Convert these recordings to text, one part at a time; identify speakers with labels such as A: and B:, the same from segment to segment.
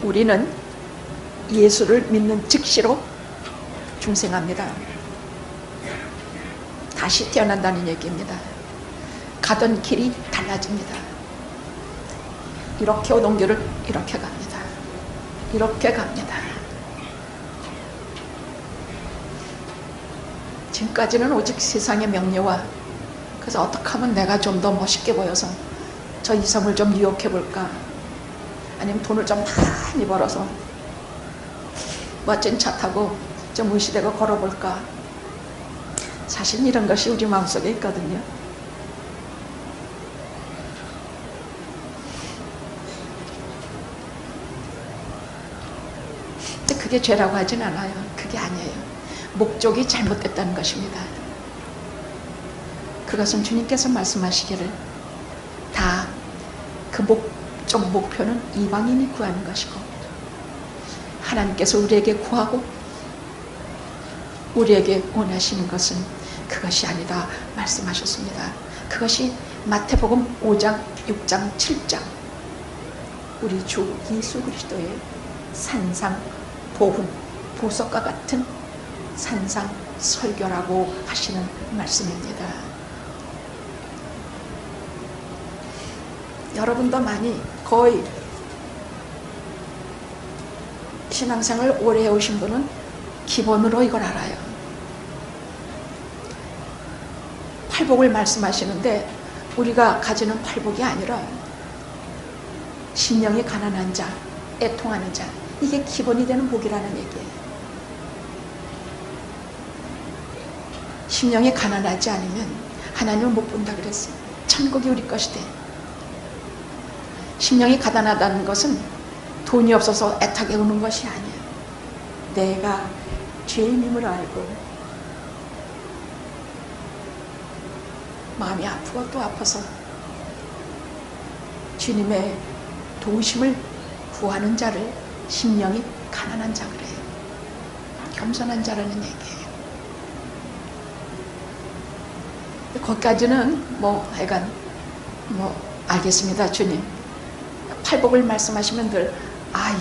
A: 우리는 예수를 믿는 즉시로 중생합니다. 다시 태어난다는 얘기입니다. 가던 길이 달라집니다. 이렇게 오던 길을 이렇게 갑니다. 이렇게 갑니다. 지금까지는 오직 세상의 명예와, 그래서 어떻게 하면 내가 좀 더 멋있게 보여서 저 이성을 좀 유혹해 볼까, 아니면 돈을 좀 많이 벌어서 멋진 차 타고 좀 의시되고 걸어볼까. 사실 이런 것이 우리 마음속에 있거든요. 근데 그게 죄라고 하진 않아요. 그게 아니에요. 목적이 잘못됐다는 것입니다. 그것은 주님께서 말씀하시기를 다 그 목표는 이방인이 구하는 것이고, 하나님께서 우리에게 구하고 우리에게 원하시는 것은 그것이 아니다 말씀하셨습니다. 그것이 마태복음 5장, 6장, 7장 우리 주 예수 그리스도의 산상, 보훈, 보석과 같은 산상 설교라고 하시는 말씀입니다. 여러분도 많이 거의 신앙생활을 오래 해오신 분은 기본으로 이걸 알아요. 팔복을 말씀하시는데 우리가 가지는 팔복이 아니라 심령이 가난한 자, 애통하는 자, 이게 기본이 되는 복이라는 얘기예요. 심령이 가난하지 않으면 하나님을 못 본다 그랬어요. 천국이 우리 것이 돼. 심령이 가난하다는 것은 돈이 없어서 애타게 우는 것이 아니에요. 내가 죄인임을 알고 마음이 아프고 또 아파서 주님의 도우심을 구하는 자를 심령이 가난한 자 그래요. 겸손한 자라는 얘기예요. 거기까지는 하여간 알겠습니다 주님. 팔복을 말씀하시면 늘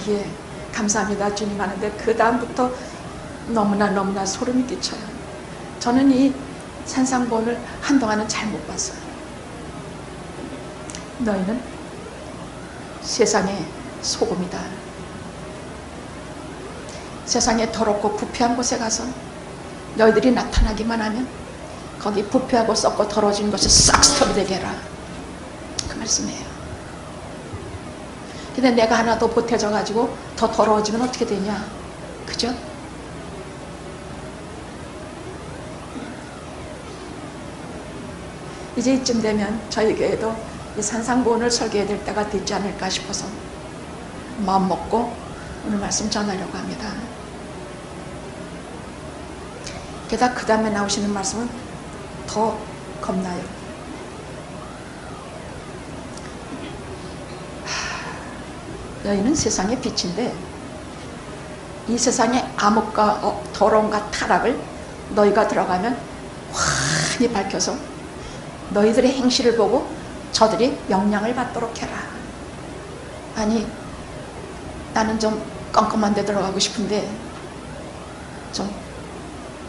A: 예 감사합니다 주님 하는데 그 다음부터 너무나 소름이 끼쳐요. 저는 이 산상보훈을 한동안은 잘 못 봤어요. 너희는 세상의 소금이다. 세상에 더럽고 부패한 곳에 가서 너희들이 나타나기만 하면 거기 부패하고 썩고 더러워진 것을 싹 스톱되게 해라. 그 말씀이에요. 근데 내가 하나 더 보태져 가지고 더 더러워지면 어떻게 되냐, 그죠? 이제 이쯤 되면 저희 교회도 이 산상보훈을 설교해야 될 때가 되지 않을까 싶어서 마음 먹고 오늘 말씀 전하려고 합니다. 게다가 그 다음에 나오시는 말씀은 더 겁나요. 너희는 세상의 빛인데 이 세상의 암흑과 더러움과 타락을 너희가 들어가면 환히 밝혀서 너희들의 행실을 보고 저들이 명령을 받도록 해라. 아니 나는 좀 껌껌한 데 들어가고 싶은데 좀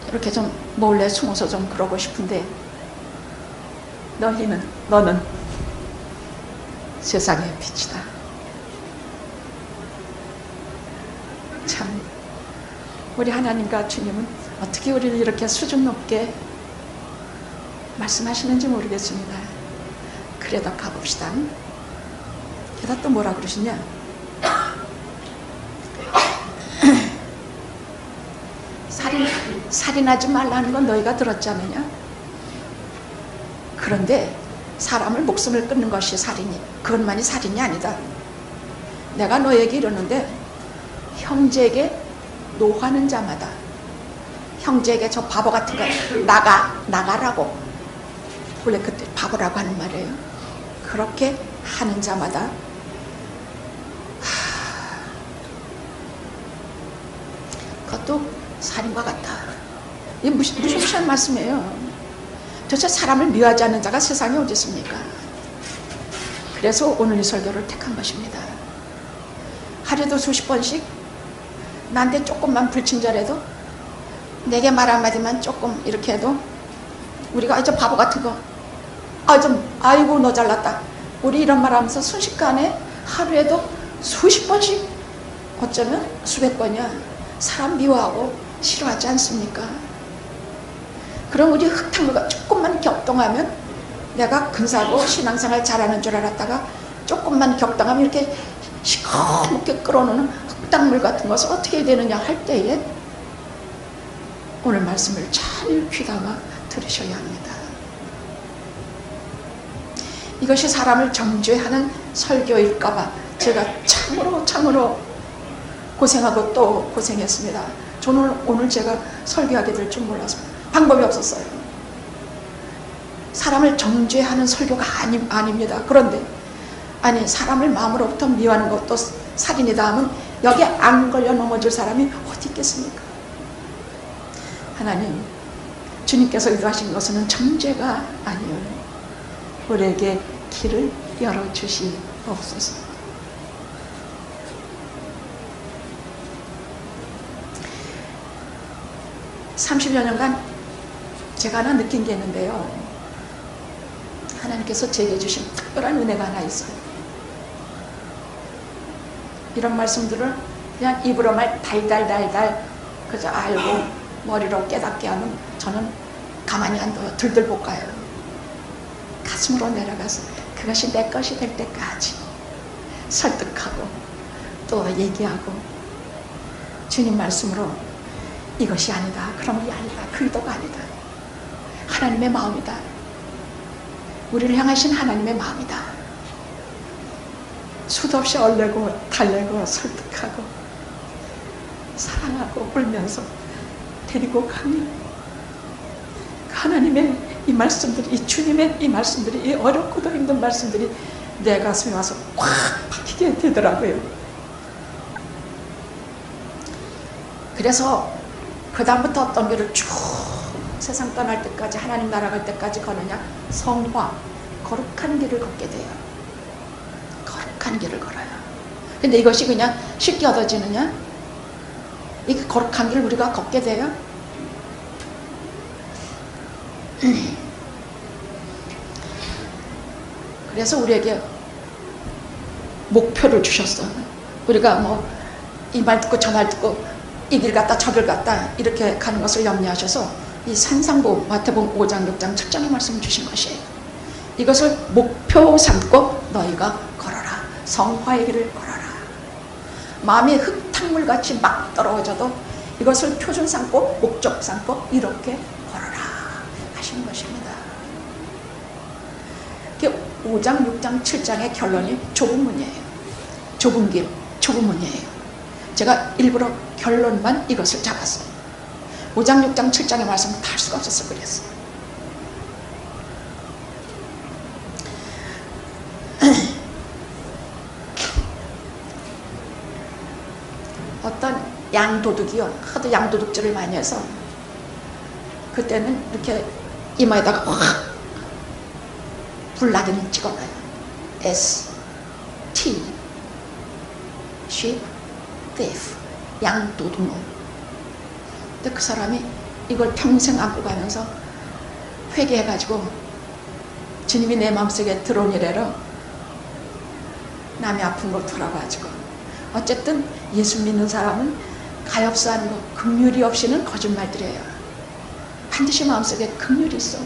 A: 이렇게 좀 몰래 숨어서 좀 그러고 싶은데 너는 세상의 빛이다. 참 우리 하나님과 주님은 어떻게 우리를 이렇게 수준 높게 말씀하시는지 모르겠습니다. 그래도 가봅시다. 게다가 또 뭐라 그러시냐, 살인하지 말라는 건 너희가 들었지 않느냐? 그런데 사람을 목숨을 끊는 것이 살인이, 그것만이 살인이 아니다. 내가 너에게 이러는데 형제에게 노하는 자마다, 형제에게 저 바보 같은 거 나가라고, 원래 그때 바보라고 하는 말이에요. 그렇게 하는 자마다 그것도 살인과 같다. 이게 무시무시한 말씀이에요. 도대체 사람을 미워하지 않는 자가 세상에 어디 있습니까? 그래서 오늘 이 설교를 택한 것입니다. 하루에도 수십 번씩 나한테 조금만 불친절해도, 내게 말 한마디만 조금 이렇게 해도 우리가 저 바보 같은 거, 아이고 너 잘났다, 우리 이런 말 하면서 순식간에 하루에도 수십 번씩, 어쩌면 수백 번이야, 사람 미워하고 싫어하지 않습니까? 그럼 우리 흙탕물과 조금만 격동하면, 내가 근사하고 신앙생활 잘하는 줄 알았다가 조금만 격동하면 이렇게 시커멓게 끓어놓는 흙탕물 같은 것을 어떻게 해야 되느냐 할 때에 오늘 말씀을 잘 귀담아 들으셔야 합니다. 이것이 사람을 정죄하는 설교일까봐 제가 참으로 고생하고 또 고생했습니다. 저는 오늘 제가 설교하게 될 줄 몰랐습니다. 방법이 없었어요. 사람을 정죄하는 설교가 아닙니다. 그런데 사람을 마음으로부터 미워하는 것도 살인이다 하면 여기에 안 걸려 넘어질 사람이 어디 있겠습니까? 하나님, 주님께서 의도하신 것은 정죄가 아니에요. 우리에게 길을 열어주시옵소서. (30여 년간) 제가 하나 느낀 게 있는데요, 하나님께서 제게 주신 특별한 은혜가 하나 있어요. 이런 말씀들을 그냥 입으로만 달달달달 그저 알고 머리로 깨닫게 하면 저는 가만히 안 둬요. 들들 볶아요. 가슴으로 내려가서 그것이 내 것이 될 때까지 설득하고 또 얘기하고, 주님 말씀으로 이것이 아니다, 그럼 이 아니다, 그 의도가 아니다, 하나님의 마음이다, 우리를 향하신 하나님의 마음이다, 수도 없이 얼레고 달래고 설득하고 사랑하고 울면서 데리고 가면, 하나님의 이 말씀들이, 이 주님의 이 말씀들이, 이 어렵고도 힘든 말씀들이 내 가슴에 와서 꽉 박히게 되더라고요. 그래서 그 다음부터 어떤 길을 쭉 세상 떠날 때까지, 하나님 나라 갈 때까지 거느냐? 성화, 거룩한 길을 걷게 돼요. 거룩한 길을 걸어요. 근데 이것이 그냥 쉽게 얻어지느냐? 이 거룩한 길을 우리가 걷게 돼요. 그래서 우리에게 목표를 주셨어. 우리가 뭐 이 말 듣고 저 말 듣고 이 길 갔다 저 길 갔다 이렇게 가는 것을 염려하셔서 이 산상보 마태복음 5장 6장 7장의 말씀을 주신 것이에요. 이것을 목표 삼고 너희가 걸어라. 성화의 길을 걸어라. 마음이 흙탕물같이 막 떨어져도 이것을 표준 삼고 목적 삼고 이렇게 걸어라 하시는 것입니다. 5장, 6장, 7장의 결론이 좁은 문이에요. 좁은 길, 좁은 문이에요. 제가 일부러 결론만 이것을 잡았어요. 5장, 6장, 7장의 말씀을 다 할 수가 없어서 그랬어요. 어떤 양도둑이요, 하도 양도둑질을 많이 해서 그때는 이렇게 이마에다가 확 불나기는 찍어놔요. S-T sheep thief, 양도둑놈. 근데 그 사람이 이걸 평생 안고 가면서 회개해가지고 주님이 내 마음속에 들어오니래로 남이 아픈 거 돌아가지고, 어쨌든 예수 믿는 사람은 가엾어 하는 거, 긍휼이 없이는 거짓말들이에요. 반드시 마음속에 긍휼이 있어.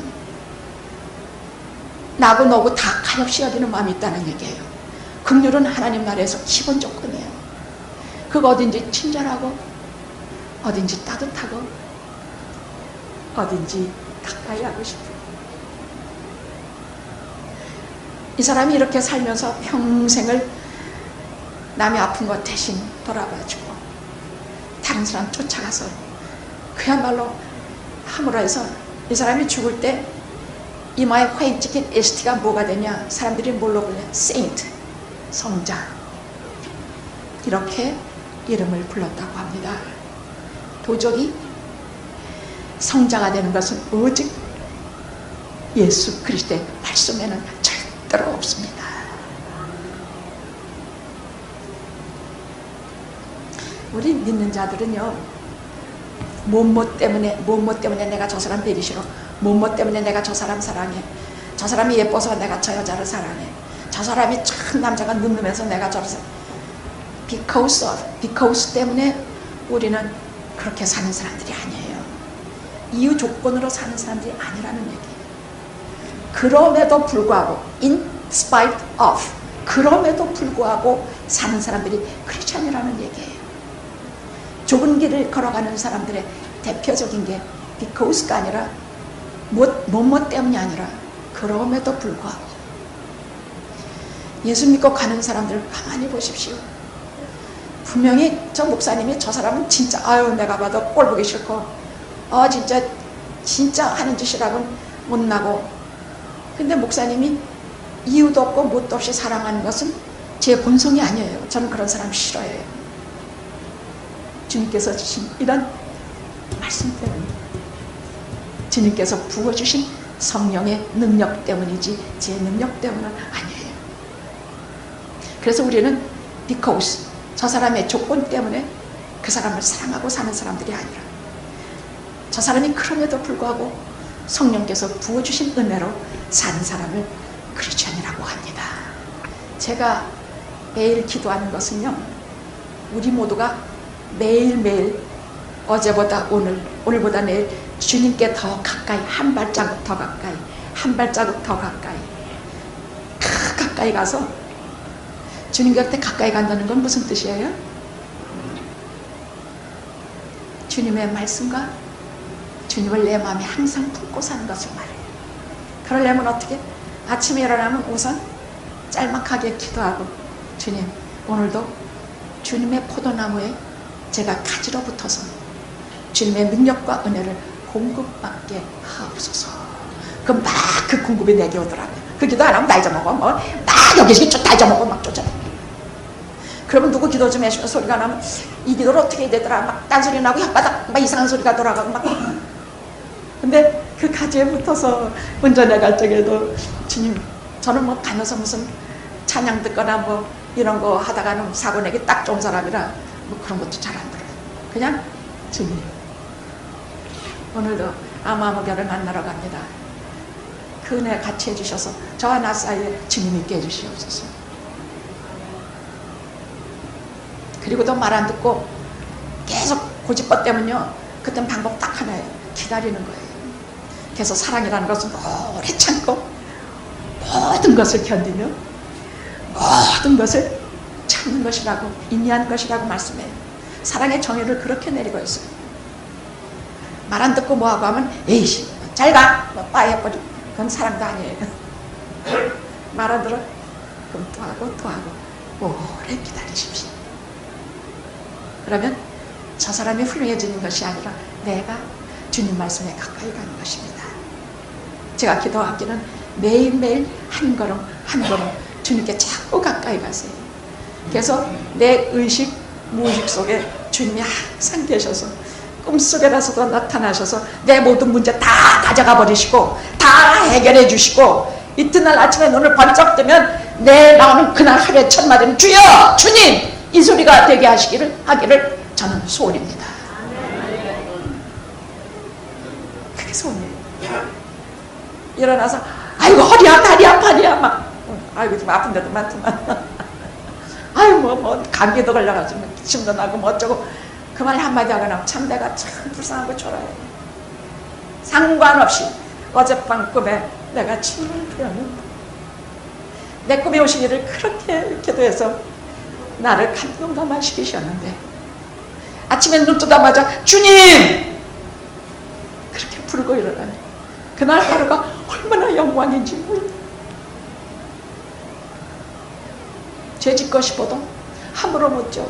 A: 나고 너고 다 가엾이 여기는 마음이 있다는 얘기예요. 긍휼은 하나님 나라에서 기본 조건이에요. 그거 어딘지 친절하고, 어딘지 따뜻하고, 어딘지 가까이 하고 싶어. 이 사람이 이렇게 살면서 평생을 남이 아픈 것 대신 돌아봐주고 다른 사람 쫓아가서 그야말로 함으로 해서 이 사람이 죽을 때 이마에 화이 찍힌 ST가 뭐가 되냐? 사람들이 뭘로 불러요? 세인트, 성자. 이렇게 이름을 불렀다고 합니다. 도적이 성자가 되는 것은 오직 예수 그리스도의 말씀에는 절대로 없습니다. 우리 믿는 자들은요, 무엇 때문에 내가 저 사람 베기 싫어, 무엇 때문에 내가 저 사람 사랑해, 저 사람이 예뻐서 내가 저 여자를 사랑해, 저 사람이 참 남자가 늠름해서 내가 저를 사랑해. because 때문에 우리는 그렇게 사는 사람들이 아니에요. 이유 조건으로 사는 사람들이 아니라는 얘기예요. 그럼에도 불구하고 in spite of, 그럼에도 불구하고 사는 사람들이 크리스찬이라는 얘기예요. 좁은 길을 걸어가는 사람들의 대표적인 게 because가 아니라 무엇 때문이 아니라 그럼에도 불구하고. 예수 믿고 가는 사람들 가만히 보십시오. 분명히 저 목사님이 저 사람은 진짜 아유 내가 봐도 꼴 보기 싫고 진짜 하는 짓이라고는 못나고, 근데 목사님이 이유도 없고 뭣도 없이 사랑하는 것은 제 본성이 아니에요. 저는 그런 사람 싫어해요. 주님께서 주신 이런 말씀 때문에, 주님께서 부어주신 성령의 능력 때문이지 제 능력 때문은 아니에요. 그래서 우리는 because, 저 사람의 조건 때문에 그 사람을 사랑하고 사는 사람들이 아니라, 저 사람이 그럼에도 불구하고 성령께서 부어주신 은혜로 사는 사람을 크리스천이라고 합니다. 제가 매일 기도하는 것은요, 우리 모두가 매일매일 어제보다 오늘보다 내일 주님께 더 가까이, 한 발자국 더 가까이, 한 발자국 더 가까이 가서 주님 곁에 가까이 간다는 건 무슨 뜻이에요? 주님의 말씀과 주님을 내 마음에 항상 품고 사는 것을 말해요. 그러려면 어떻게? 아침에 일어나면 우선 짤막하게 기도하고, 주님 오늘도 주님의 포도나무에 제가 가지로 붙어서 주님의 능력과 은혜를 공급받게 하옵소서. 그럼 막 그 공급이 내게 오더라고요. 그 기도 안 하면 나 잊어먹어. 막 여기서 다 잊어먹어. 막 쫓아내. 그러면 누구 기도 좀 해주면 소리가 나면 이 기도를 어떻게 해야 되더라. 막 딴소리 나고 혓바닥 막 이상한 소리가 돌아가고 막. 근데 그 가지에 붙어서 운전해 갈 적에도 주님, 저는 뭐 가면서 무슨 찬양 듣거나 뭐 이런 거 하다가는 사고 내기 딱 좋은 사람이라 뭐 그런 것도 잘 안 들어요. 그냥 주님, 오늘도 아마무교를 만나러 갑니다. 그 은혜 같이 해주셔서 저와 나 사이에 주님 있게 해주시옵소서. 그리고도 말 안 듣고 계속 고집것 때문요, 그땐 방법 딱 하나예요. 기다리는 거예요. 그래서 사랑이라는 것은 오래 참고 모든 것을 견디며 모든 것을 참는 것이라고, 인내하는 것이라고 말씀해요. 사랑의 정의를 그렇게 내리고 있어요. 말 안 듣고 뭐하고 하면 에이씨 잘 가! 뭐 빠해버리고, 그건 사랑도 아니에요. 말 안 들어? 그럼 또 하고 오래 기다리십시오. 그러면 저 사람이 훌륭해지는 것이 아니라 내가 주님 말씀에 가까이 가는 것입니다. 제가 기도하기는 매일매일 한 걸음 한 걸음 주님께 자꾸 가까이 가세요. 그래서 내 의식, 무의식 속에 주님이 항상 계셔서 꿈속에라서도 나타나셔서 내 모든 문제 다 가져가 버리시고 다 해결해 주시고, 이튿날 아침에 눈을 번쩍 뜨면 내 나오는 그날 하루의 첫 마디는 주여! 주님! 이 소리가 되게 하기를 저는 소원입니다. 그게 소원이에요. 일어나서 아이고 허리야 다리야 팔이야 막 아이고 좀 아픈 데도 많지만 아유 뭐 감기도 걸려가지고 기침도 나고 뭐 어쩌고, 그 말 한마디 하고 나면 참 내가 참 불쌍하고 초라해. 상관없이 어젯밤 꿈에 내가 주님을 부르는 내 꿈에 오신 일을 그렇게 기도해서 나를 감동감화시키셨는데, 아침에 눈 뜨자마자 주님! 그렇게 부르고 일어나네. 그날 하루가 얼마나 영광인지 몰라. 죄 짓고 싶어도 함부로 묻죠.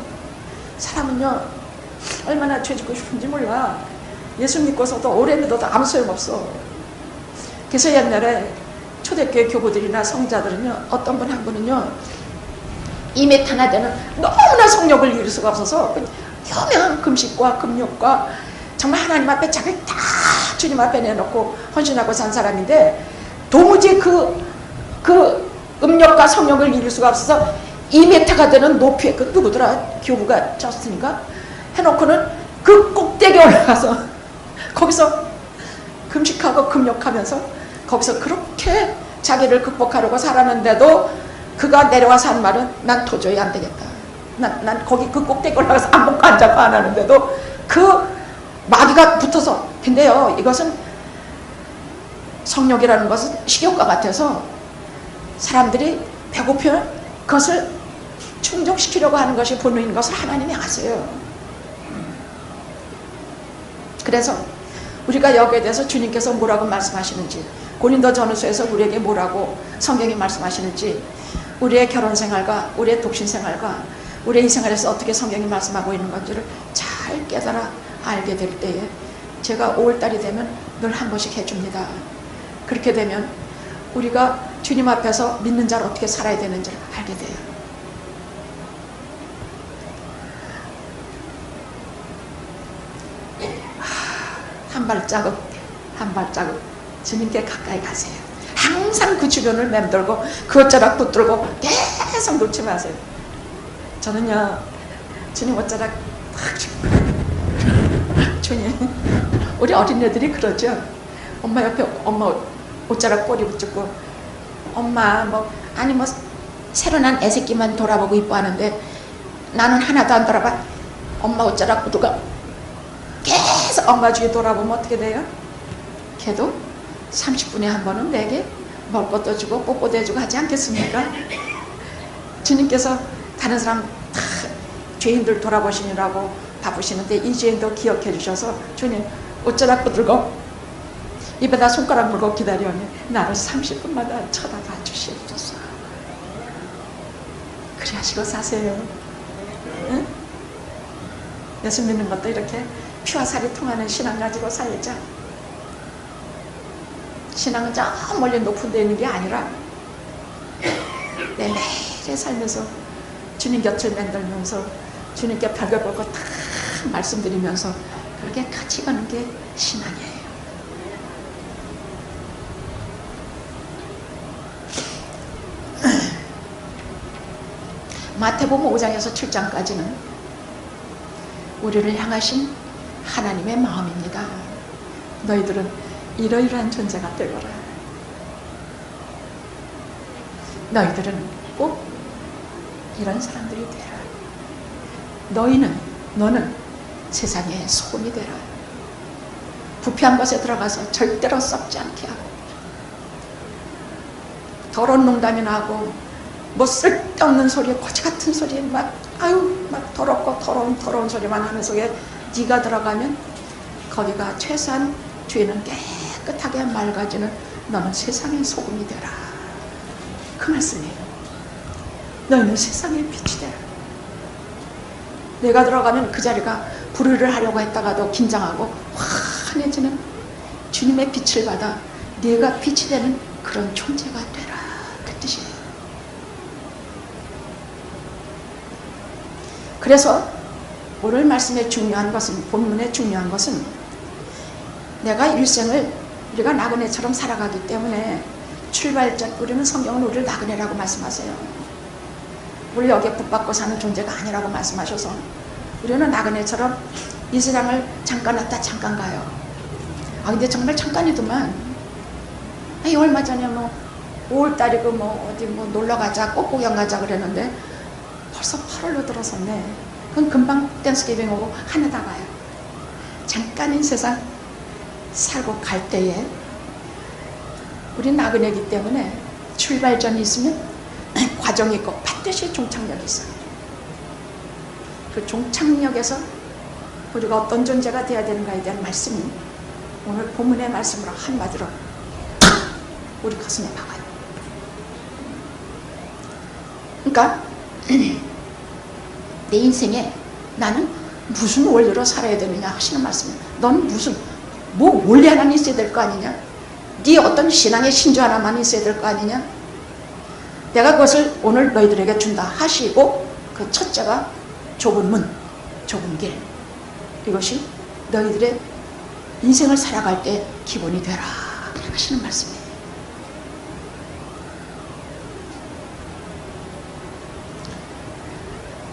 A: 사람은요 얼마나 죄 짓고 싶은지 몰라. 예수 믿고서도 오래 믿어도 아무 소용없어. 그래서 옛날에 초대교회 교구들이나 성자들은요, 어떤 분 한 분은요 2m나 되는 너무나 성욕을 이룰 수가 없어서 유명한 금식과 금욕과 정말 하나님 앞에 자기를 다 주님 앞에 내놓고 헌신하고 산 사람인데, 도무지 그 음욕과 성욕을 이룰 수가 없어서 2m가 되는 높이의 그 누구더라, 교부가 저스틴인가, 해놓고는 그 꼭대기에 올라가서 거기서 금식하고 금욕하면서 거기서 그렇게 자기를 극복하려고 살았는데도 그가 내려와서 한 말은 난 도저히 안 되겠다. 난 거기 그 꼭대기 올라가서 안 먹고 안 자고 안 하는데도 그 마귀가 붙어서. 근데요, 이것은 성욕이라는 것은 식욕과 같아서 사람들이 배고프면 그것을 충족시키려고 하는 것이 본능인 것을 하나님이 아세요. 그래서 우리가 여기에 대해서 주님께서 뭐라고 말씀하시는지, 고린도전후서에서 우리에게 뭐라고 성경이 말씀하시는지, 우리의 결혼생활과 우리의 독신생활과 우리의 이 생활에서 어떻게 성경이 말씀하고 있는 건지를 잘 깨달아 알게 될 때에 제가 5월달이 되면 늘 한 번씩 해줍니다. 그렇게 되면 우리가 주님 앞에서 믿는 자를 어떻게 살아야 되는지를 알게 돼요. 한 발자국 주님께 가까이 가세요. 항상 그 주변을 맴돌고 그 옷자락 붙들고 계속 놓지 마세요. 저는요, 주님 옷자락 주님, 우리 어린애들이 그러죠. 엄마 옆에 엄마 옷자락 꼬리 붙잡고 엄마 뭐 새로 난 애새끼만 돌아보고 이뻐하는데 나는 하나도 안 돌아봐. 엄마 옷자락 붙들고 계속 엄마 주위 돌아보면 어떻게 돼요? 걔도 30분에 한 번은 내게 먹을 것도 주고 뽀뽀도 해주고 하지 않겠습니까? 주님께서 다른 사람 다 죄인들 돌아보시느라고 바쁘시는데 이 죄인도 기억해 주셔서 주님 옷자락 붙들고 입에다 손가락 물고 기다려오니 나를 30분마다 쳐다봐 주시옵소서. 그리 하시고 사세요. 응? 예수 믿는 것도 이렇게 피와 살이 통하는 신앙 가지고 살자. 신앙은 저 멀리 높은 데 있는 게 아니라 내 매일의 삶에서 주님 곁을 만들면서 주님께 벽을 보고 다 말씀드리면서 그렇게 같이 가는 게 신앙이에요. 마태복음 5장에서 7장까지는 우리를 향하신 하나님의 마음입니다. 너희들은 이러이러한 존재가 되거라. 너희들은 꼭 이런 사람들이 되라. 너는 세상의 소금이 되라. 부패한 것에 들어가서 절대로 썩지 않게 하고, 더러운 농담이나 하고 뭐 쓸데없는 소리에 거지 같은 소리에 막 더럽고 더러운 소리만 하는 속에 네가 들어가면 거기가 최소한 죄는 깨끗하게 맑아지는 너는 세상의 소금이 되라. 그 말씀이에요. 너희는 세상의 빛이 되라. 내가 들어가면 그 자리가 불의를 하려고 했다가도 긴장하고 환해지는 주님의 빛을 받아 네가 빛이 되는 그런 존재가 되라. 그 뜻이에요. 그래서 오늘 말씀의 중요한 것은, 본문의 중요한 것은 내가 일생을 우리가 나그네처럼 살아가기 때문에 출발점, 우리는 성경은 우리를 나그네라고 말씀하세요. 우리 여기에 붙박고 사는 존재가 아니라고 말씀하셔서 우리는 나그네처럼 이 세상을 잠깐 왔다 잠깐 가요. 근데 정말 잠깐이더만. 얼마 전에 5월달이고 어디 놀러 가자, 꽃구경 가자 그랬는데 벌써 8월로 들어섰네. 그건 금방 댄스기빙 오고 하나다 가요. 잠깐인 세상 살고 갈 때에 우리 나그네이기 때문에 출발점이 있으면 과정이 있고 반드시 종착역이 있어요. 그 종착역에서 우리가 어떤 존재가 되어야 되는가에 대한 말씀이 오늘 본문의 말씀으로 한마디로 우리 가슴에 박아요. 그러니까 내 인생에 나는 무슨 원리로 살아야 되느냐 하시는 말씀이에요. 넌 무슨 원리 하나는 있어야 될 거 아니냐? 네 어떤 신앙의 신조 하나만 있어야 될 거 아니냐? 내가 그것을 오늘 너희들에게 준다 하시고 그 첫째가 좁은 문, 좁은 길. 이것이 너희들의 인생을 살아갈 때 기본이 되라 하시는 말씀이에요.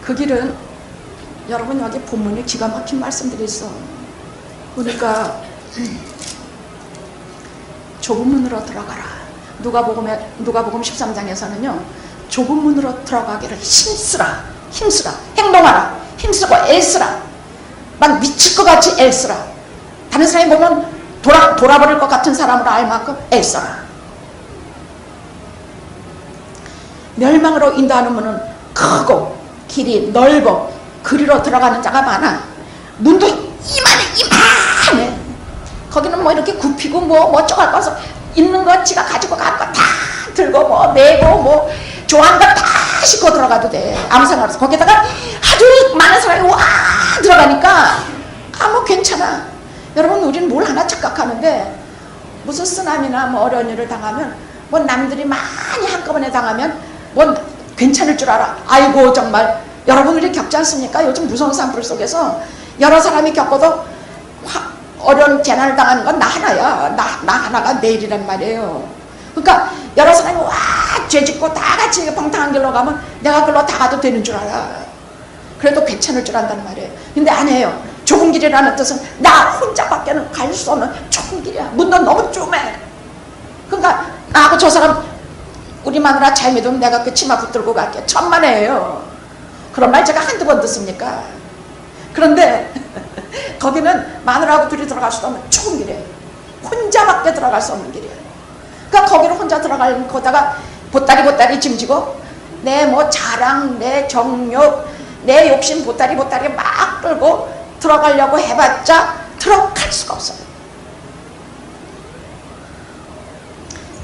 A: 그 길은 여러분 여기 본문에 기가 막힌 말씀들이 있어. 그러니까 좁은 문으로 들어가라. 누가복음 13장에서는요 좁은 문으로 들어가기를 힘쓰라, 행동하라, 힘쓰고 애쓰라, 막 미칠 것 같이 애쓰라. 다른 사람이 보면 돌아버릴 것 같은 사람으로 알 만큼 애써라. 멸망으로 인도하는 문은 크고 길이 넓어 그리로 들어가는 자가 많아. 문도 이만해. 거기는 뭐 이렇게 굽히고 뭐 쪼갈 거서 있는 거 지가 가지고 간 거 다 들고 뭐 메고 뭐 좋아하는 거 다 싣고 들어가도 돼. 아무 상관없어. 거기다가 아주 많은 사람이 와 들어가니까 뭐 괜찮아. 여러분 우리는 뭘 하나 착각하는데 무슨 쓰나미나 뭐 어려운 일을 당하면 뭐 남들이 많이 한꺼번에 당하면 뭐 괜찮을 줄 알아. 아이고 정말 여러분 우리 겪지 않습니까? 요즘 무서운 산불 속에서 여러 사람이 겪어도 어려운 재난을 당하는 건 나 하나야. 나 하나가 내일이란 말이에요. 그러니까 여러 사람이 와 죄짓고 다 같이 방탕한 길로 가면 내가 글로 다 가도 되는 줄 알아. 그래도 괜찮을 줄 안다는 말이에요. 근데 아니에요. 좁은 길이라는 뜻은 나 혼자밖에는 갈 수 없는 좁은 길이야. 문도 너무 쪼매. 그러니까 나하고 저 사람 우리 마누라 잘 믿으면 내가 그 치마 붙들고 갈게. 천만에요. 그런 말 제가 한두 번 듣습니까? 그런데 거기는 마누라하고 둘이 들어갈 수도 없는 좁은 길이에요. 혼자밖에 들어갈 수 없는 길이에요. 그러니까 거기를 혼자 들어가려면 거다가 보따리 짐지고 내 뭐 자랑, 내 정욕, 내 욕심 보따리 막 끌고 들어가려고 해봤자 들어갈 수가 없어요.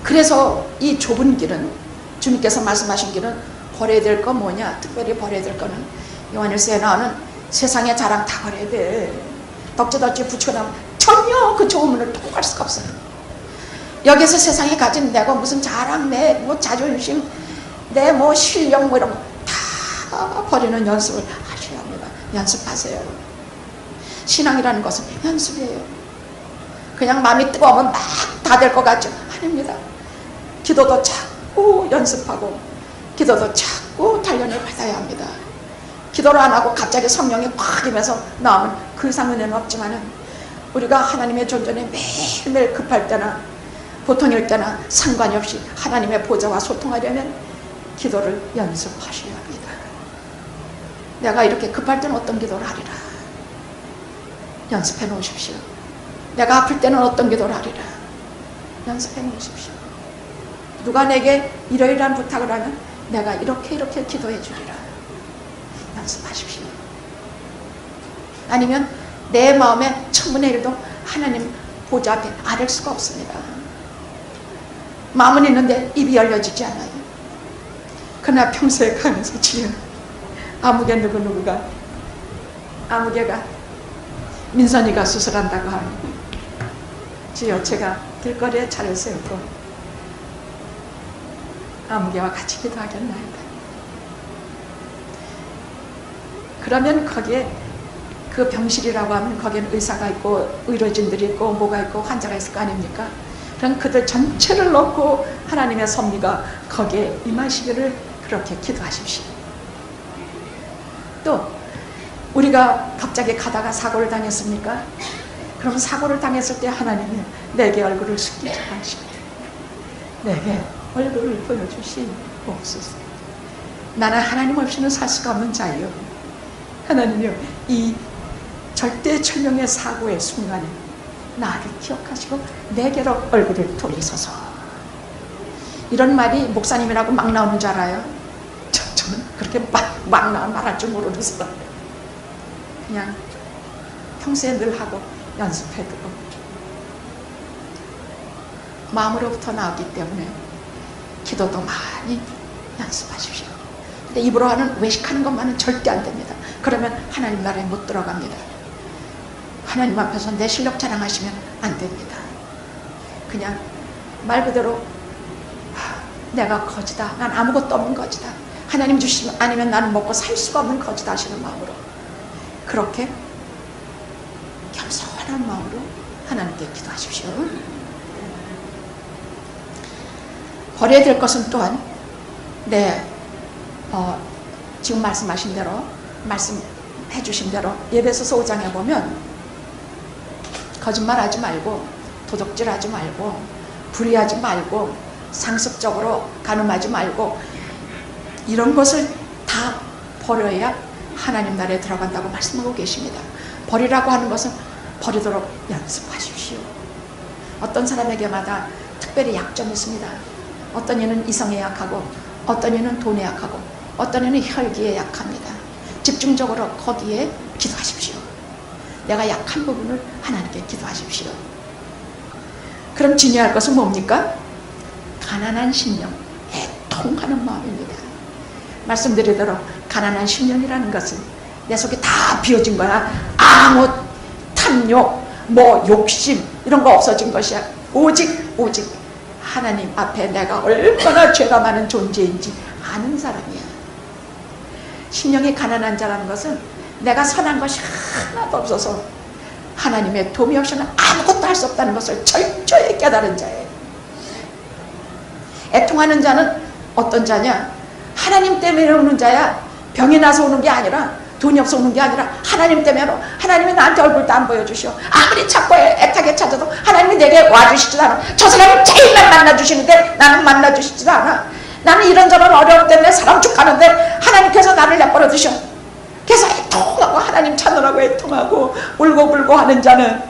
A: 그래서 이 좁은 길은 주님께서 말씀하신 길은 버려야 될 건 뭐냐? 특별히 버려야 될 거는 요한일서에 나오는 세상의 자랑 다 버려야 돼. 덕지덕지 붙이고 나면 전혀 그 좁은 문을 통과할 수가 없어요. 여기서 세상에 가진 내가 무슨 자랑, 내 뭐 자존심, 내 뭐 실력 뭐 이런 거 다 버리는 연습을 하셔야 합니다. 연습하세요. 신앙이라는 것은 연습이에요. 그냥 마음이 뜨거우면 막 다 될 것 같죠? 아닙니다. 기도도 자꾸 연습하고 기도도 자꾸 단련을 받아야 합니다. 기도를 안 하고 갑자기 성령이 확 임해서 나오면 그 이상 은혜는 없지만은 우리가 하나님의 존전에 매일매일 급할 때나 보통일 때나 상관이 없이 하나님의 보좌와 소통하려면 기도를 연습하셔야 합니다. 내가 이렇게 급할 때는 어떤 기도를 하리라. 연습해 놓으십시오. 내가 아플 때는 어떤 기도를 하리라. 연습해 놓으십시오. 누가 내게 이러이러한 부탁을 하면 내가 이렇게 기도해 주리라. 연습하십시오. 아니면 내 마음에 천분의 일도 하나님 보좌 앞에 아를 수가 없습니다. 마음은 있는데 입이 열려지지 않아요. 그러나 평소에 가면서 지금 아무개 누구가 아무개가 민선이가 수술한다고 하니 주여 제가 길거리에 차를 세우고 아무개와 같이 기도하겠나이다. 그러면 거기에 그 병실이라고 하면 거기에는 의사가 있고 의료진들이 있고 뭐가 있고 환자가 있을 거 아닙니까? 그럼 그들 전체를 놓고 하나님의 섭리가 거기에 임하시기를 그렇게 기도하십시오. 또 우리가 갑자기 가다가 사고를 당했습니까? 그럼 사고를 당했을 때 하나님이 내게 얼굴을 숙이지 마시고 내게 얼굴을 보여주시옵소서. 나는 하나님 없이는 살 수가 없는 자예요. 하나님이요, 이 절대절명의 사고의 순간에 나를 기억하시고 내게로 얼굴을 돌리소서. 이런 말이 목사님이라고 막 나오는 줄 알아요? 저는 그렇게 막 말할 줄 모르는 사람이에요. 그냥 평소에 늘 하고 연습해두고 마음으로부터 나오기 때문에 기도도 많이 연습하십시오. 근데 입으로 하는 외식하는 것만은 절대 안 됩니다. 그러면 하나님 나라에 못 들어갑니다. 하나님 앞에서 내 실력 자랑하시면 안 됩니다. 그냥 말 그대로 내가 거지다. 난 아무것도 없는 거지다. 하나님 주시면 아니면 나는 먹고 살 수가 없는 거지다 하시는 마음으로 그렇게 겸손한 마음으로 하나님께 기도하십시오. 버려야 될 것은 또한 지금 말씀하신 대로 해주신 대로 에베소서 5장에 보면 거짓말하지 말고 도둑질하지 말고 불의하지 말고 상습적으로 간음하지 말고 이런 것을 다 버려야 하나님 나라에 들어간다고 말씀하고 계십니다. 버리라고 하는 것은 버리도록 연습하십시오. 어떤 사람에게마다 특별히 약점이 있습니다. 어떤 이는 이성에 약하고 어떤 이는 돈에 약하고 어떤 이는 혈기에 약합니다. 집중적으로 거기에 기도하십시오. 내가 약한 부분을 하나님께 기도하십시오. 그럼 중요할 것은 뭡니까? 가난한 심령, 애통하는 마음입니다. 말씀드리도록 가난한 심령이라는 것은 내 속에 다 비워진 거야. 아무 탐욕, 욕심 이런 거 없어진 것이야. 오직 하나님 앞에 내가 얼마나 죄가 많은 존재인지 아는 사람이야. 심령이 가난한 자라는 것은 내가 선한 것이 하나도 없어서 하나님의 도움이 없이는 아무것도 할 수 없다는 것을 철저히 깨달은 자예요. 애통하는 자는 어떤 자냐? 하나님 때문에 오는 자야. 병이 나서 오는 게 아니라 돈이 없어 오는 게 아니라 하나님 때문에 하나님이 나한테 얼굴도 안 보여주시오. 아무리 찾고 애타게 찾아도 하나님이 내게 와주시지도 않아. 저 사람이 제일만 만나주시는데 나는 만나주시지도 않아. 나는 이런저런 어려움 때문에 사람 죽가는데 하나님께서 나를 내버려 두셔. 그래서 애통하고 하나님 찾느라고 애통하고 울고불고 하는 자는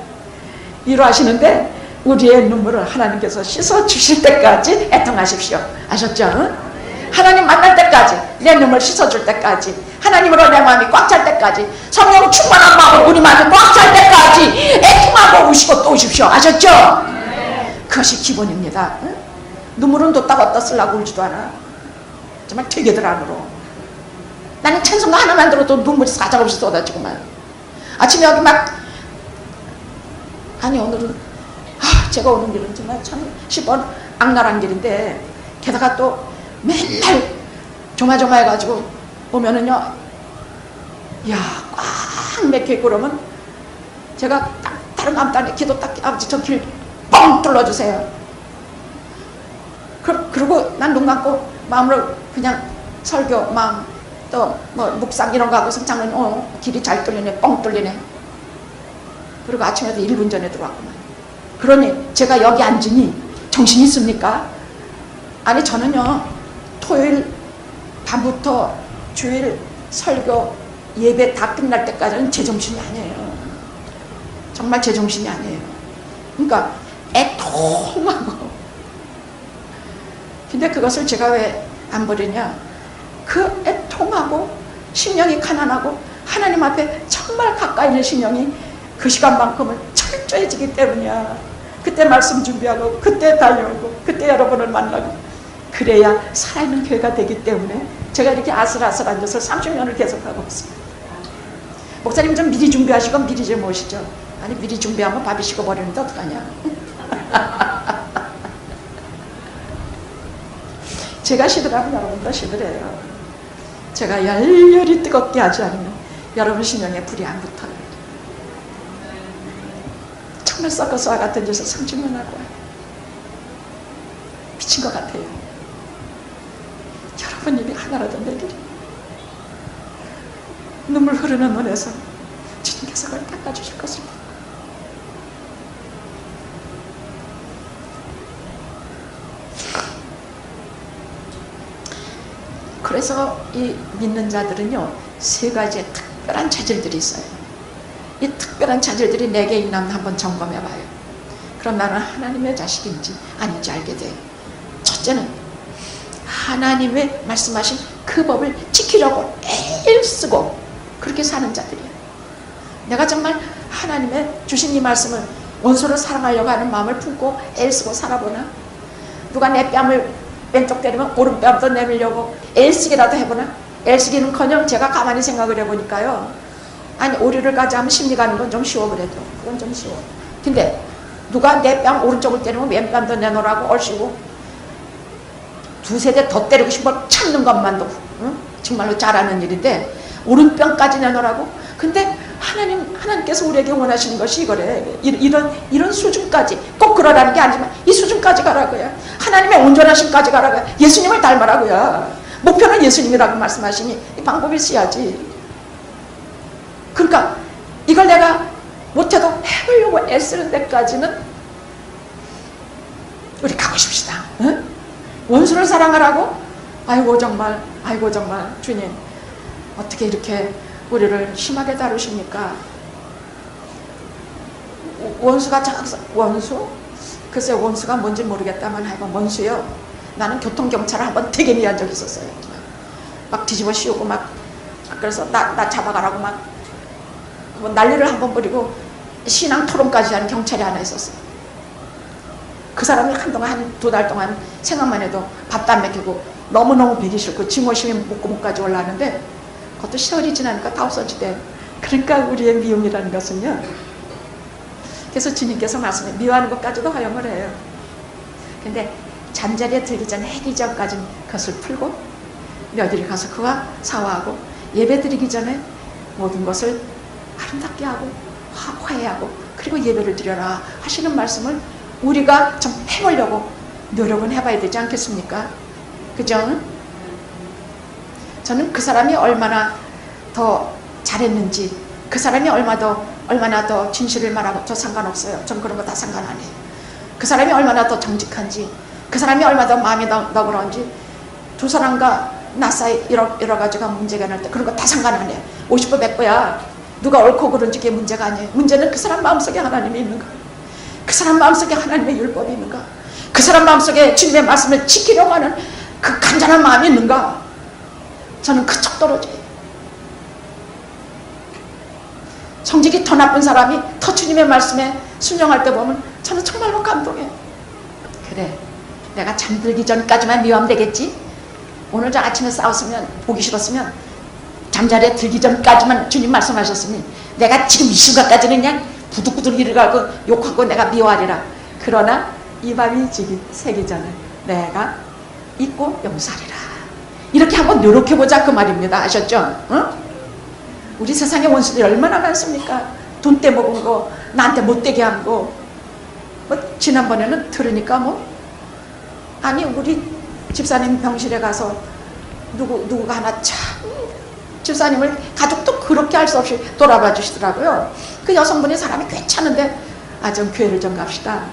A: 이러하시는데 우리의 눈물을 하나님께서 씻어주실 때까지 애통하십시오. 아셨죠? 하나님 만날 때까지, 내 눈물 씻어줄 때까지, 하나님으로 내 마음이 꽉 찰 때까지, 성령 충만한 마음으로 우리 마음이 꽉 찰 때까지 애통하고 우시고 또 우십시오. 아셨죠? 그것이 기본입니다. 응? 눈물은 뒀다가 어디다 쓰려고 울지도 않아. 정말 되게들 안으로. 나는 찬송가 하나만 들어도 눈물이 사정없이 쏟아지고만. 아침에 여기 오늘은 제가 오는 길은 정말 참 10번 악랄한 길인데 게다가 또 맨날 조마조마해가지고 오면은요, 꽉 맥혀있고 그러면 제가 다른 마음 따라 기도 딱, 아버지 저 길 뻥 뚫어주세요. 그리고 난 눈 감고 마음으로 그냥 설교 마음 또 묵상 이런 거 하고 성장은 길이 잘 뚫리네, 뻥 뚫리네. 그리고 아침에도 1분 전에 들어왔구만. 그러니 제가 여기 앉으니 정신이 있습니까? 아니 저는요, 토요일 밤부터 주일 설교 예배 다 끝날 때까지는 제정신이 아니에요. 정말 제정신이 아니에요. 그러니까 애통하고. 근데 그것을 제가 왜 안 버리냐? 그 애통하고 심령이 가난하고 하나님 앞에 정말 가까이 있는 심령이 그 시간만큼은 철저해지기 때문이야. 그때 말씀 준비하고 그때 달려오고 그때 여러분을 만나고 그래야 살아있는 교회가 되기 때문에 제가 이렇게 아슬아슬 앉아서 30년을 계속하고 있습니다. 목사님 좀 미리 준비하시고 미리 좀 오시죠. 아니 미리 준비하면 밥이 식어버리는데 어떡하냐. 제가 시들하면 여러분도 시들해요. 제가 열렬히 뜨겁게 하지 않으면 여러분 심령에 불이 안 붙어요. 정말 서커스와 같은 짓을 30년 하고 미친 것 같아요. 여러분 입이 하나라도 내리리. 눈물 흐르는 눈에서 주님께서 그걸 닦아주실 것을 믿고 그래서 이 믿는 자들은요, 세 가지의 특별한 차질들이 있어요. 이 특별한 차질들이 내게 있나 한번 점검해 봐요. 그럼 나는 하나님의 자식인지 아닌지 알게 돼요. 첫째는 하나님의 말씀하신 그 법을 지키려고 애쓰고 그렇게 사는 자들이에요. 내가 정말 하나님의 주신 이 말씀을 원수를 사랑하려고 하는 마음을 품고 애쓰고 살아보나? 누가 내 뺨을 왼쪽 때리면 오른뺨도 내밀려고 애쓰기라도 해보나? 애쓰기는커녕 제가 가만히 생각을 해보니까요, 아니 오류를 가지 하면 심리 가는 건 좀 쉬워. 그래도 그건 좀 쉬워. 근데 누가 내 뺨 오른쪽을 때리면 왼뺨도 내놓으라고 얼씨고 두세 대 더 때리고 싶어 참는 것만도 정말로 잘하는 일인데 오른뺨까지 내놓으라고? 근데 하나님께서 우리에게 원하시는 것이 이거래. 이런 수준까지, 꼭 그러라는 게 아니지만 이 수준까지 가라고요. 하나님의 온전하심까지 가라고요. 예수님을 닮으라고요. 목표는 예수님이라고 말씀하시니 이 방법이 있어야지. 이걸 내가 못해도 해보려고 애쓰는 데까지는 우리 가고 싶시다. 응? 원수를 사랑하라고? 아이고 정말 주님 어떻게 이렇게 우리를 심하게 다루십니까? 원수가 원수? 글쎄 원수가 뭔지 모르겠다만 하여간 원수요. 나는 교통경찰을 한번 되게 미한 적이 있었어요. 막 뒤집어 씌우고 막 그래서 나 잡아가라고 막 난리를 한번 벌이고 신앙 토론까지 하는 경찰이 하나 있었어요. 그 사람이 한동안 한 2달 동안 생각만 해도 밥도 안 먹히고 너무너무 배기 싫고 증오심이 목구멍까지 올라왔는데 그것도 세월이 지나니까 다 없어지대. 그러니까 우리의 미움이라는 것은요. 그래서 주님께서 말씀해 미워하는 것까지도 허용을 해요. 근데 잠자리에 들기 전에 해기 전까지는 그것을 풀고 며느리 가서 그와 사화하고 예배 드리기 전에 모든 것을 아름답게 하고 화해하고 그리고 예배를 드려라 하시는 말씀을 우리가 좀 해보려고 노력은 해봐야 되지 않겠습니까? 그죠? 저는 그 사람이 얼마나 더 잘했는지 그 사람이 얼마나 더 진실을 말하고 저 상관없어요. 전 그런 거 다 상관 안 해요. 그 사람이 얼마나 더 정직한지 그 사람이 얼마나 더 마음이 너그러운지 두 사람과 나 사이 여러 가지가 문제가 날 때 그런 거 다 상관 안 해요. 50부 100부야. 누가 옳고 그른지 그게 문제가 아니에요. 문제는 그 사람 마음속에 하나님이 있는가, 그 사람 마음속에 하나님의 율법이 있는가, 그 사람 마음속에 주님의 말씀을 지키려고 하는 그 간절한 마음이 있는가. 저는 그 척도로지. 성질이 더 나쁜 사람이 더 주님의 말씀에 순종할 때 보면 저는 정말로 감동해요. 그래, 내가 잠들기 전까지만 미워하면 되겠지. 오늘 저 아침에 싸웠으면 보기 싫었으면 잠자리에 들기 전까지만 주님 말씀하셨으니 내가 지금 이 순간까지는 그냥 부득부득 일어나고 욕하고 내가 미워하리라. 그러나 이 밤이 새기 전에 내가 잊고 용서하리라. 이렇게 한번 노력해보자 그 말입니다. 아셨죠? 응? 우리 세상에 원수들이 얼마나 많습니까? 돈 떼먹은 거, 나한테 못되게 한 거. 뭐 지난번에는 들으니까 아니 우리 집사님 병실에 가서 누구가 하나 참 집사님을 가족도 그렇게 할 수 없이 돌아봐 주시더라고요. 그 여성분이 사람이 괜찮은데 좀 교회를 좀 갑시다.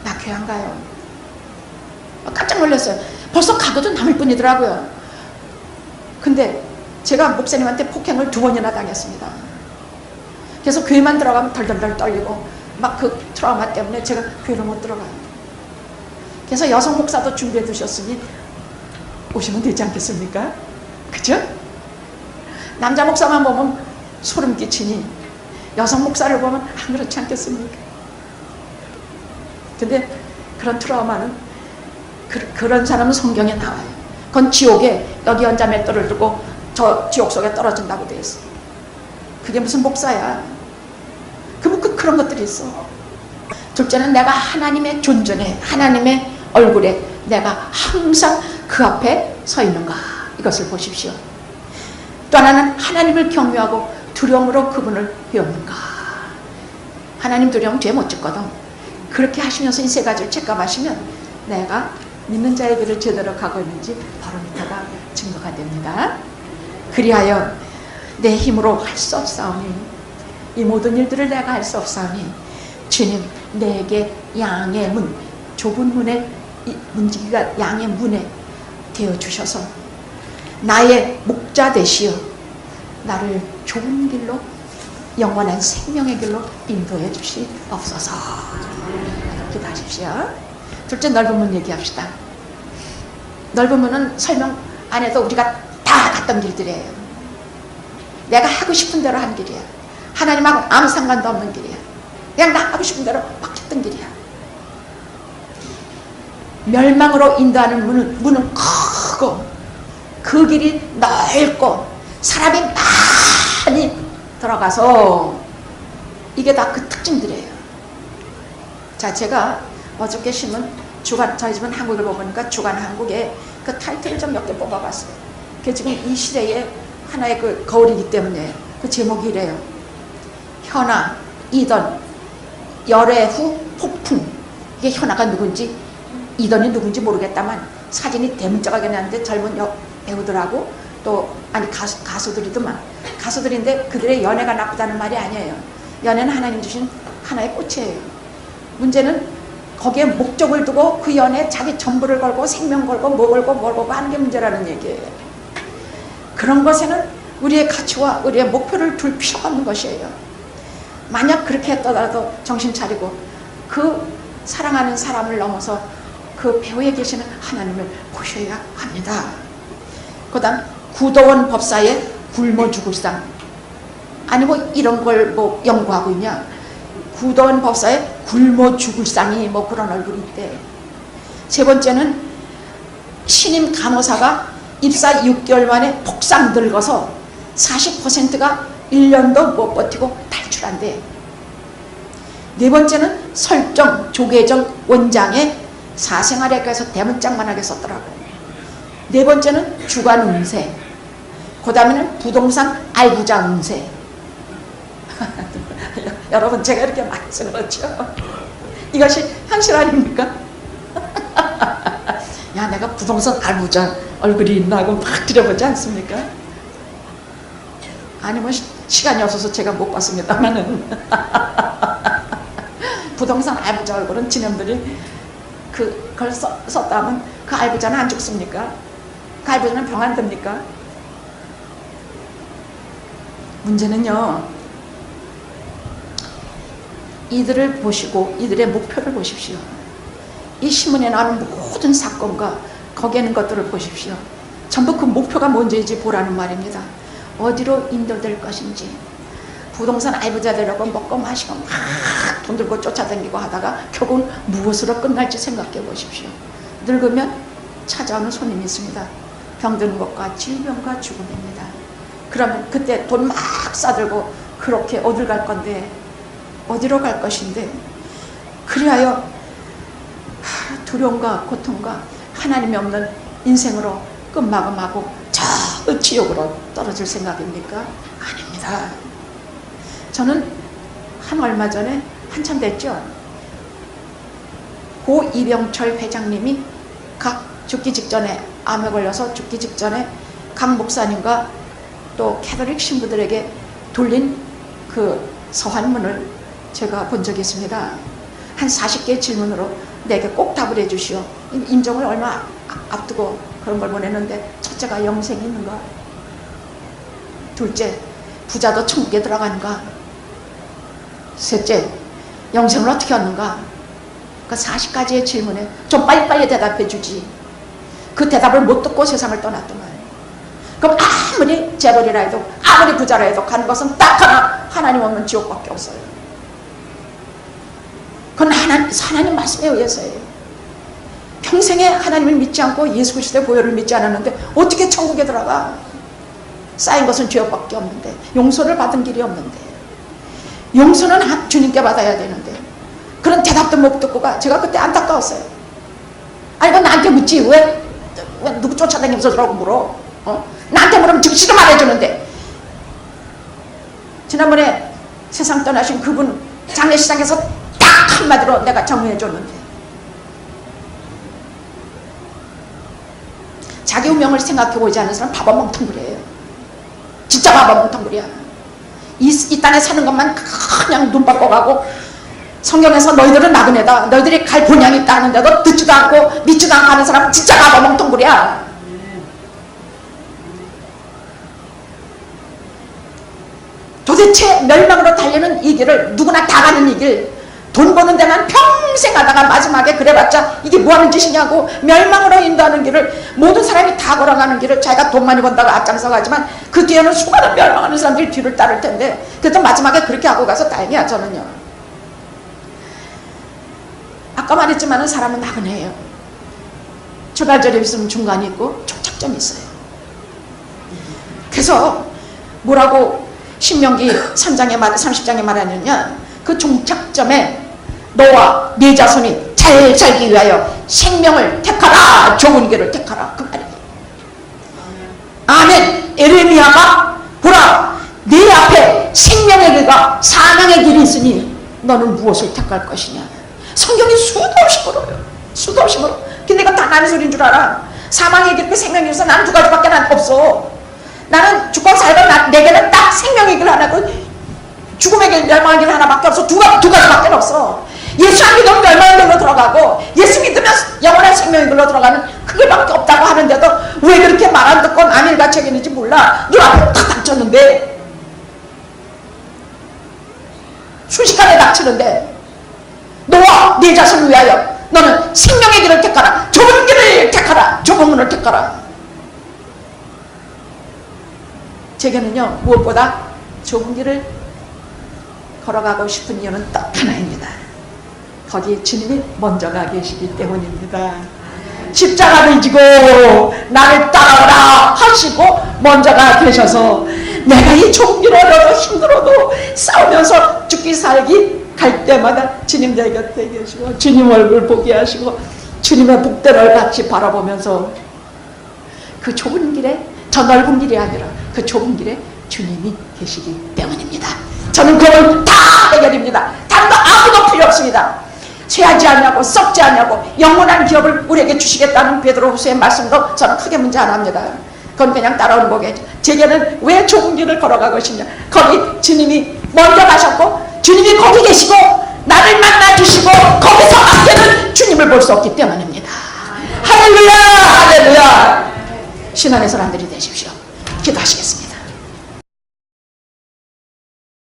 A: 나 교회 안 가요. 깜짝 놀랐어요. 벌써 가고도 남을 뿐이더라고요. 근데 제가 목사님한테 폭행을 2번이나 당했습니다. 그래서 교회만 들어가면 덜덜덜 떨리고 막 그 트라우마 때문에 제가 교회를 못 들어가요. 그래서 여성 목사도 준비해 두셨으니 오시면 되지 않겠습니까? 그죠? 남자 목사만 보면 소름 끼치니 여성 목사를 보면 안 그렇지 않겠습니까? 근데 그런 트라우마는 그런 사람은 성경에 나와요. 그건 지옥에 여기 연자 맷돌을 들고 저 지옥 속에 떨어진다고 돼 있어. 그게 무슨 목사야? 그런 것들이 있어. 둘째는 내가 하나님의 존전에 하나님의 얼굴에 내가 항상 그 앞에 서 있는가, 이것을 보십시오. 또 하나는 하나님을 경외하고 두려움으로 그분을 배우는가. 하나님 두려움 죄 못 짓거든. 그렇게 하시면서 이 3가지를 체크하시면 내가 믿는 자의 길을 제대로 가고 있는지 바로미터가 증거가 됩니다. 그리하여 내 힘으로 할 수 없사오니, 이 모든 일들을 내가 할 수 없사오니 주님 내게 양의 문, 좁은 문에 문지기가 양의 문에 되어주셔서 나의 목자 되시어 나를 좋은 길로, 영원한 생명의 길로 인도해 주시옵소서. 기도하십시오. 둘째, 넓은 문 얘기합시다. 넓은 문은 설명 안 해도 우리가 다 갔던 길들이에요. 내가 하고 싶은 대로 한 길이야. 하나님하고 아무 상관도 없는 길이야. 그냥 나 하고 싶은 대로 막 했던 길이야. 멸망으로 인도하는 문은 크고 그 길이 넓고 사람이 많이 들어가서 이게 다 그 특징들이에요. 자, 제가 어저께 신문 주간, 저희 집은 한국을 보니까 주간 한국에 그 타이틀을 좀 몇 개 뽑아봤어요. 그게 지금 이 시대의 하나의 그 거울이기 때문에 그 제목이 이래요. 현아, 이던, 열애 후 폭풍. 이게 현아가 누군지 이던이 누군지 모르겠다만 사진이 대문짝하게 나는데 젊은 배우들하고 또 아니 가수들이더만 가수들인데 그들의 연애가 나쁘다는 말이 아니에요. 연애는 하나님 주신 하나의 꽃이에요. 문제는 거기에 목적을 두고 그 연애에 자기 전부를 걸고 생명 걸고 뭐 걸고 뭘 걸고 하는 게 문제라는 얘기예요. 그런 것에는 우리의 가치와 우리의 목표를 둘 필요가 없는 것이에요. 만약 그렇게 했더라도 정신 차리고 그 사랑하는 사람을 넘어서 그 배후에 계시는 하나님을 보셔야 합니다. 그 다음 구도원 법사의 굶어 죽을 상. 아니 뭐 이런 걸 뭐 연구하고 있냐. 구도원 법사의 굶어 죽을 상이 뭐 그런 얼굴이 있대. 세 번째는 신임 간호사가 입사 6개월 만에 폭삭 늙어서 40%가 1년도 못 버티고 탈출한대. 네 번째는 설정 조계정 원장의 사생활학에서 대문짝만하게 썼더라고. 네 번째는 주간 운세. 그 다음에는 부동산 알부자 운세. 여러분 제가 이렇게 말해서 그렇죠. 이것이 현실 아닙니까? 야 내가 부동산 알부자 얼굴이 있나 하고 막 들여보지 않습니까? 아니 뭐 시간이 없어서 제가 못 봤습니다만은 부동산 알부자 얼굴은 지nem들이 그걸 썼다 하면 그 알부자는 안 죽습니까? 그 알부자는 병 안 듭니까? 문제는요, 이들을 보시고 이들의 목표를 보십시오. 이 신문에 나오는 모든 사건과 거기에 있는 것들을 보십시오. 전부 그 목표가 뭔지인지 보라는 말입니다. 어디로 인도될 것인지. 부동산 알부자 되려고 먹고 마시고 막 돈 들고 쫓아다니고 하다가 결국은 무엇으로 끝날지 생각해 보십시오. 늙으면 찾아오는 손님이 있습니다. 병드는 것과 질병과 죽음입니다. 그러면 그때 돈 막 싸들고 그렇게 어딜 갈 건데, 어디로 갈 것인데, 그리하여 두려움과 고통과 하나님이 없는 인생으로 끝마감하고 저 지옥으로 떨어질 생각입니까? 아닙니다. 저는 한 얼마 전에 한참 됐죠. 고 이병철 회장님이 죽기 직전에 암에 걸려서 죽기 직전에 강 목사님과 또 캐톨릭 신부들에게 돌린 그 서한문을 제가 본 적이 있습니다. 한 40개의 질문으로 내게 꼭 답을 해주시오. 임종을 얼마 앞두고 그런 걸 보냈는데, 첫째가 영생이 있는가? 둘째, 부자도 천국에 들어가는가? 셋째, 영생을 어떻게 얻는가? 그 40가지의 질문에 좀 빨리빨리 대답해 주지. 그 대답을 못 듣고 세상을 떠났더만. 그럼 아무리 재벌이라 해도 아무리 부자라 해도 가는 것은 딱 하나, 하나님 없는 지옥밖에 없어요. 그건 하나님 말씀에 의해서예요. 평생에 하나님을 믿지 않고 예수 그리스도의 보혈을 믿지 않았는데 어떻게 천국에 들어가? 쌓인 것은 죄밖에 없는데, 용서를 받은 길이 없는데, 용서는 주님께 받아야 되는데 그런 대답도 못 듣고 가. 제가 그때 안타까웠어요. 아니 그건 나한테 묻지 왜 누구 쫓아다니면서 그러고 물어? 나한테 물으면 즉시로 말해주는데. 지난번에 세상 떠나신 그분 장례식장에서 딱 한마디로 내가 정리해 줬는데, 자기 운명을 생각해 보지 않는 사람은 바보멍텅구리예요. 진짜 바보멍텅구리야. 이 땅에 사는 것만 그냥 눈 바꿔 가고, 성경에서 너희들은 나그네다, 너희들이 갈 본향이 있다 하는데도 듣지도 않고 믿지도 않고 하는 사람은 진짜 바보멍텅구리야. 도대체 멸망으로 달리는 이 길을, 누구나 다 가는 이 길, 돈 버는 데만 평생 하다가 마지막에 그래봤자 이게 뭐하는 짓이냐고 멸망으로 인도하는 길을, 모든 사람이 다 걸어가는 길을 자기가 돈 많이 번다고 앞장서 가지만 그 뒤에는 수많은 멸망하는 사람들이 뒤를 따를 텐데, 그래도 마지막에 그렇게 하고 가서 다행이야. 저는요, 아까 말했지만 사람은 나그네예요. 출발점이 있으면 중간이 있고 종착점이 있어요. 그래서 뭐라고 신명기 3장에 30장에 말하느냐, 그 종착점에 너와 네 자손이 잘 살기 위하여 생명을 택하라, 좋은 길을 택하라, 그 말이에요. 아멘. 에레미야가 보라, 네 앞에 생명의 길과 사망의 길이 있으니 너는 무엇을 택할 것이냐. 성경이 수도 없이 물어요. 수도 없이 물어. 근데 이거 다 나는 소리인 줄 알아. 사망의 길, 생명의 길에서 난 두 가지밖에 없어. 나는 죽고 살고 내게는 딱 생명의 길 하나고 죽음의 길, 멸망의 길 하나밖에 없어. 두 가지밖에 없어. 예수 안 믿으면 멸망의 길로 들어가고 예수 믿으면 영원한 생명의 길로 들어가는 그게밖에 없다고 하는데도 왜 그렇게 말 안 듣고 남일같이 얘기했는지 몰라. 눈앞에 탁 닥쳤는데, 순식간에 닥치는데, 너와 네 자신을 위하여 너는 생명의 길을 택하라. 좁은 길을 택하라. 좁은 문을 택하라. 제게는요, 무엇보다 좁은 길을 걸어가고 싶은 이유는 딱 하나입니다. 거기에 주님이 먼저 가 계시기 때문입니다. 십자가를 지고 나를 따라오라 하시고 먼저 가 계셔서 내가 이 좁은 길 어려도 힘들어도 싸우면서 죽기 살기 갈 때마다 주님 내 곁에 계시고 주님 얼굴 보게 하시고 주님의 복대를 같이 바라보면서 그 좁은 길에, 저 넓은 길이 아니라 그 좁은 길에 주님이 계시기 때문입니다. 저는 그건 다 해결입니다. 다른 거 아무도 필요 없습니다. 쇠하지 않냐고 썩지 않냐고 영원한 기업을 우리에게 주시겠다는 베드로후서의 말씀도 저는 크게 문제 안 합니다. 그건 그냥 따라오는 거겠죠. 제게는 왜 좁은 길을 걸어가고 싶냐, 거기 주님이 먼저 가셨고 주님이 거기 계시고 나를 만나 주시고 거기서 앞에는 주님을 볼 수 없기 때문입니다. 할렐루야, 할렐루야. 신앙의 사람들이 되십시오. 기도하시겠습니다.